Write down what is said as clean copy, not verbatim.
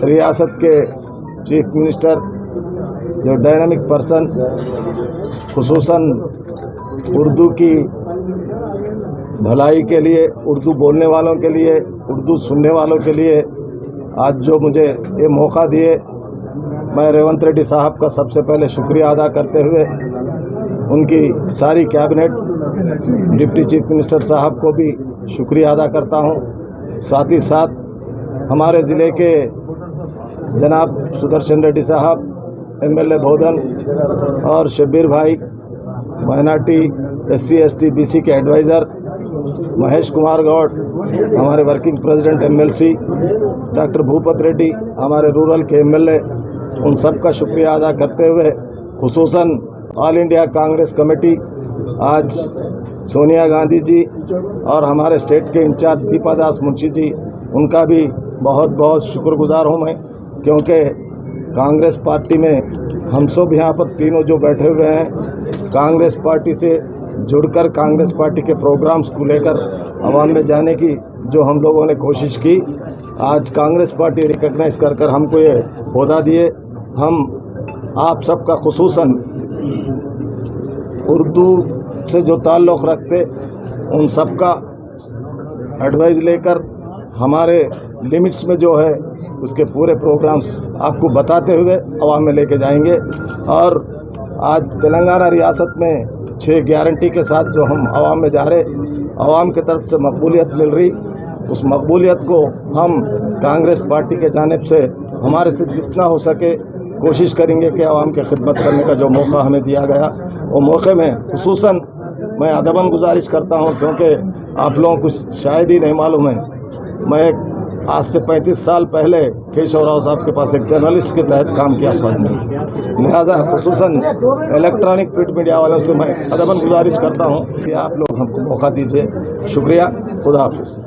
ریاست کے chief minister جو ڈائنامک پرسن خصوصاً اردو کی بھلائی کے لیے، اردو بولنے والوں کے لیے، اردو سننے والوں کے لیے آج جو مجھے یہ موقع دیے، میں ریونت ریڈی صاحب کا سب سے پہلے شکریہ ادا کرتے ہوئے ان کی ساری کیبنٹ، ڈپٹی چیف منسٹر صاحب کو بھی شکریہ ادا کرتا ہوں۔ ساتھ ہی ساتھ ہمارے ضلع کے جناب سدرشن ریڈی صاحب، MLA بودھن، اور شبیر بھائی مائنارٹی SC ST BC کے ایڈوائزر، مہیش کمار گوڑ ہمارے working president MLC، doctor Bhupathi Reddy ہمارے رورل کے MLA، ان سب کا شکریہ ادا کرتے ہوئے خصوصاً آل انڈیا کانگریس کمیٹی آج سونیا گاندھی جی اور ہمارے اسٹیٹ کے انچارج دیپا داس منشی جی، ان کا بھی بہت بہت شکر گزار ہوں میں، کیونکہ کانگریس پارٹی میں ہم سب یہاں پر تینوں جو بیٹھے ہوئے ہیں، کانگریس پارٹی سے جڑ کر کانگریس پارٹی کے پروگرامز کو لے کر عوام میں جانے کی جو ہم لوگوں نے کوشش کی، آج کانگریس پارٹی ریکگنائز کر کر ہم کو یہ عہدہ دیے۔ ہم آپ سب کا خصوصاً اردو سے جو تعلق رکھتے ان سب کا ایڈوائز لے کر ہمارے لمٹس میں جو ہے اس کے پورے پروگرامز آپ کو بتاتے ہوئے عوام میں لے کے جائیں گے۔ اور آج تلنگانہ ریاست میں 6 گارنٹی کے ساتھ جو ہم عوام میں جا رہے، عوام کی طرف سے مقبولیت مل رہی، اس مقبولیت کو ہم کانگریس پارٹی کے جانب سے ہمارے سے جتنا ہو سکے کوشش کریں گے کہ عوام کی خدمت کرنے کا جو موقع ہمیں دیا گیا، وہ موقع میں خصوصاً میں ادباً گزارش کرتا ہوں، کیونکہ آپ لوگوں کو شاید ہی نہیں معلوم ہے، میں آج سے 35 سال پہلے کیشو راؤ صاحب کے پاس ایک جرنلسٹ کے تحت کام کیا سواد میں، لہٰذا خصوصاً الیکٹرانک پرنٹ میڈیا والوں سے میں ادباً گزارش کرتا ہوں کہ آپ لوگ ہم کو موقع دیجیے۔ شکریہ، خدا حافظ۔